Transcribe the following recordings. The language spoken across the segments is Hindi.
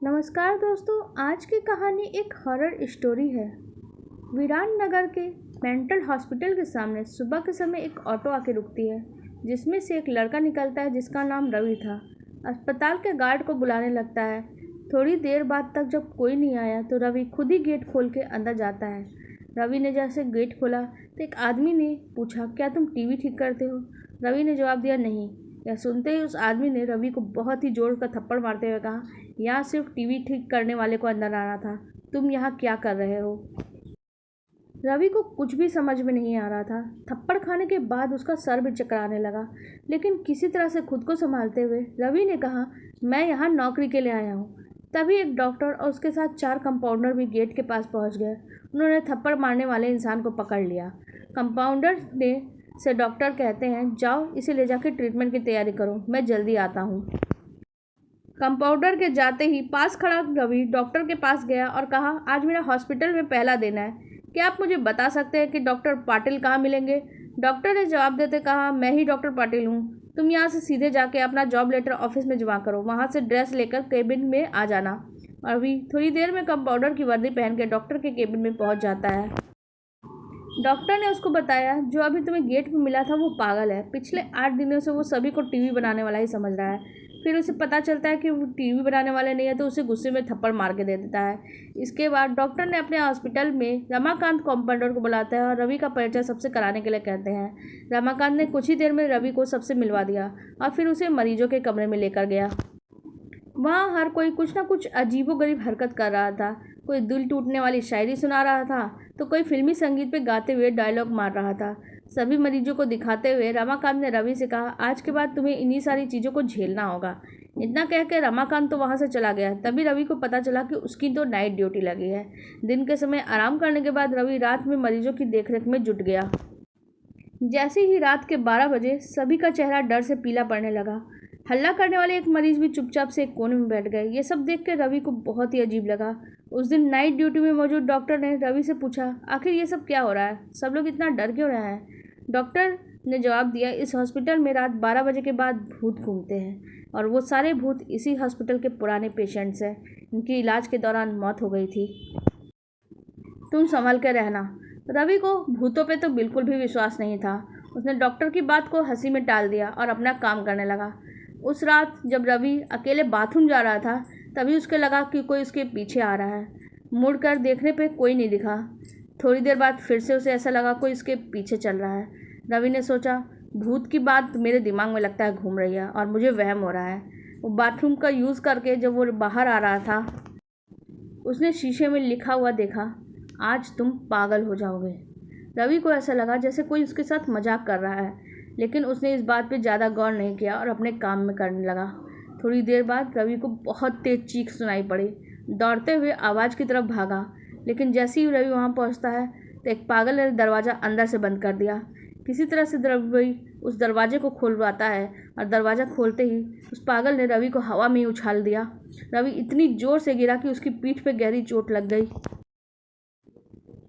नमस्कार दोस्तों, आज की कहानी एक हॉरर स्टोरी है। वीरान नगर के मेंटल हॉस्पिटल के सामने सुबह के समय एक ऑटो आके रुकती है, जिसमें से एक लड़का निकलता है जिसका नाम रवि था। अस्पताल के गार्ड को बुलाने लगता है। थोड़ी देर बाद तक जब कोई नहीं आया तो रवि खुद ही गेट खोल के अंदर जाता है। रवि ने जैसे गेट खोला तो एक आदमी ने पूछा, क्या तुम टीवी ठीक करते हो? रवि ने जवाब दिया, नहीं। यह सुनते ही उस आदमी ने रवि को बहुत ही जोर का थप्पड़ मारते हुए कहा, यहाँ सिर्फ टीवी ठीक करने वाले को अंदर आना था, तुम यहाँ क्या कर रहे हो? रवि को कुछ भी समझ में नहीं आ रहा था। थप्पड़ खाने के बाद उसका सर भी चकराने लगा, लेकिन किसी तरह से खुद को संभालते हुए रवि ने कहा, मैं यहाँ नौकरी के लिए आया हूँ। तभी एक डॉक्टर और उसके साथ 4 कंपाउंडर भी गेट के पास पहुँच गए। उन्होंने थप्पड़ मारने वाले इंसान को पकड़ लिया। कंपाउंडर ने से डॉक्टर कहते हैं, जाओ इसे ले जाकर ट्रीटमेंट की तैयारी करो, मैं जल्दी आता हूँ। कंपाउंडर के जाते ही पास खड़ा रवि डॉक्टर के पास गया और कहा, आज मेरा हॉस्पिटल में पहला दिन है, क्या आप मुझे बता सकते हैं कि डॉक्टर पाटिल कहाँ मिलेंगे? डॉक्टर ने जवाब देते कहा, मैं ही डॉक्टर पाटिल हूँ। तुम यहाँ से सीधे जाके अपना जॉब लेटर ऑफिस में जमा करो, वहाँ से ड्रेस लेकर केबिन में आ जाना। अभी थोड़ी देर में कंपाउंडर की वर्दी पहन के डॉक्टर के केबिन में पहुँच जाता है। डॉक्टर ने उसको बताया, जो अभी तुम्हें गेट पे मिला था वो पागल है। पिछले 8 दिनों से वो सभी को टीवी बनाने वाला ही समझ रहा है। फिर उसे पता चलता है कि वो टीवी बनाने वाले नहीं है तो उसे गुस्से में थप्पड़ मार के दे देता है। इसके बाद डॉक्टर ने अपने हॉस्पिटल में रमाकांत कंपाउंडर को बुलाता है और रवि का परिचय सबसे कराने के लिए कहते हैं। रमाकांत ने कुछ ही देर में रवि को सबसे मिलवा दिया और फिर उसे मरीजों के कमरे में लेकर गया। वहाँ हर कोई कुछ ना कुछ अजीबोगरीब हरकत कर रहा था। कोई दिल टूटने वाली शायरी सुना रहा था तो कोई फिल्मी संगीत पे गाते हुए डायलॉग मार रहा था। सभी मरीजों को दिखाते हुए रमाकांत ने रवि से कहा, आज के बाद तुम्हें इन्हीं सारी चीज़ों को झेलना होगा। इतना कहकर रमाकांत तो वहाँ से चला गया। तभी रवि को पता चला कि उसकी तो नाइट ड्यूटी लगी है। दिन के समय आराम करने के बाद रवि रात में मरीजों की देखरेख में जुट गया। जैसे ही रात के 12 बजे सभी का चेहरा डर से पीला पड़ने लगा। हल्ला करने वाले एक मरीज भी चुपचाप से एक कोने में बैठ गए। ये सब देख कर रवि को बहुत ही अजीब लगा। उस दिन नाइट ड्यूटी में मौजूद डॉक्टर ने रवि से पूछा, आखिर ये सब क्या हो रहा है? सब लोग इतना डर क्यों रहे हैं? डॉक्टर ने जवाब दिया, इस हॉस्पिटल में रात 12 बजे के बाद भूत घूमते हैं और वो सारे भूत इसी हॉस्पिटल के पुराने पेशेंट्स हैं। इनकी इलाज के दौरान मौत हो गई थी। तुम संभल कर रहना। रवि को भूतों पे तो बिल्कुल भी विश्वास नहीं था। उसने डॉक्टर की बात को हंसी में टाल दिया और अपना काम करने लगा। उस रात जब रवि अकेले बाथरूम जा रहा था तभी उसको लगा कि कोई उसके पीछे आ रहा है। मुड़कर देखने पे कोई नहीं दिखा। थोड़ी देर बाद फिर से उसे ऐसा लगा कोई उसके पीछे चल रहा है। रवि ने सोचा, भूत की बात मेरे दिमाग में लगता है घूम रही है और मुझे वहम हो रहा है। वो बाथरूम का यूज़ करके जब वो बाहर आ रहा था उसने शीशे में लिखा हुआ देखा, आज तुम पागल हो जाओगे। रवि को ऐसा लगा जैसे कोई उसके साथ मजाक कर रहा है, लेकिन उसने इस बात पे ज़्यादा गौर नहीं किया और अपने काम में करने लगा। थोड़ी देर बाद रवि को बहुत तेज चीख सुनाई पड़ी। दौड़ते हुए आवाज़ की तरफ भागा, लेकिन जैसे ही रवि वहाँ पहुँचता है तो एक पागल ने दरवाज़ा अंदर से बंद कर दिया। किसी तरह से रवि उस दरवाजे को खोलवाता है और दरवाज़ा खोलते ही उस पागल ने रवि को हवा में ही उछाल दिया। रवि इतनी ज़ोर से गिरा कि उसकी पीठ पर गहरी चोट लग गई।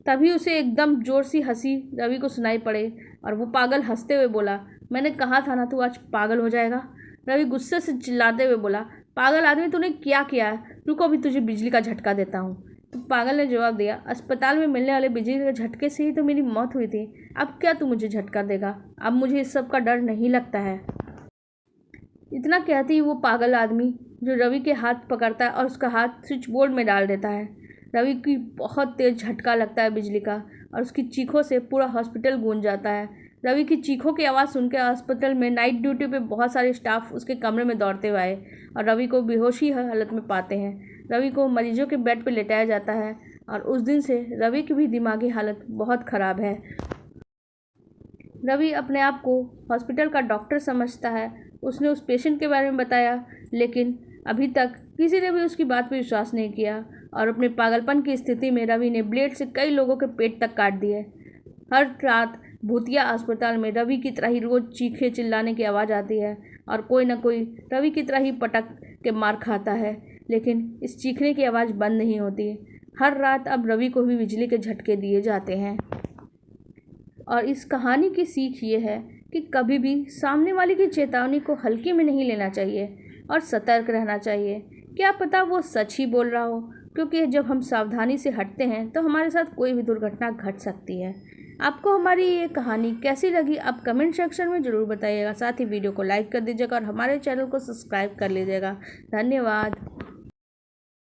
तभी उसे एकदम जोर सी हंसी रवि को सुनाई पड़े और वो पागल हंसते हुए बोला, मैंने कहा था ना तू आज पागल हो जाएगा। रवि गुस्से से चिल्लाते हुए बोला, पागल आदमी तूने क्या किया है? रुको अभी तुझे बिजली का झटका देता हूँ। तो पागल ने जवाब दिया, अस्पताल में मिलने वाले बिजली के झटके से ही तो मेरी मौत हुई थी। अब क्या तू मुझे झटका देगा? अब मुझे इस सब का डर नहीं लगता है। इतना कहते ही वो पागल आदमी जो रवि के हाथ पकड़ता है और उसका हाथ स्विच बोर्ड में डाल देता है। रवि की बहुत तेज़ झटका लगता है बिजली का और उसकी चीखों से पूरा हॉस्पिटल गूंज जाता है। रवि की चीखों की आवाज़ सुनकर हॉस्पिटल में नाइट ड्यूटी पे बहुत सारे स्टाफ उसके कमरे में दौड़ते हुए आए और रवि को बेहोशी हालत में पाते हैं। रवि को मरीजों के बेड पर लेटाया जाता है और उस दिन से रवि की भी दिमागी हालत बहुत ख़राब है। रवि अपने आप को हॉस्पिटल का डॉक्टर समझता है। उसने उस पेशेंट के बारे में बताया, लेकिन अभी तक किसी ने भी उसकी बात पर विश्वास नहीं किया और अपने पागलपन की स्थिति में रवि ने ब्लेड से कई लोगों के पेट तक काट दिए। हर रात भूतिया अस्पताल में रवि की तरह ही रोज़ चीखे चिल्लाने की आवाज़ आती है और कोई ना कोई रवि की तरह ही पटक के मार खाता है, लेकिन इस चीखने की आवाज़ बंद नहीं होती। हर रात अब रवि को भी बिजली के झटके दिए जाते हैं। और इस कहानी की सीख ये है कि कभी भी सामने वाले की चेतावनी को हल्के में नहीं लेना चाहिए और सतर्क रहना चाहिए। क्या पता वो सच ही बोल रहा हो, क्योंकि जब हम सावधानी से हटते हैं तो हमारे साथ कोई भी दुर्घटना घट सकती है। आपको हमारी ये कहानी कैसी लगी आप कमेंट सेक्शन में ज़रूर बताइएगा। साथ ही वीडियो को लाइक कर दीजिएगा और हमारे चैनल को सब्सक्राइब कर लीजिएगा। धन्यवाद।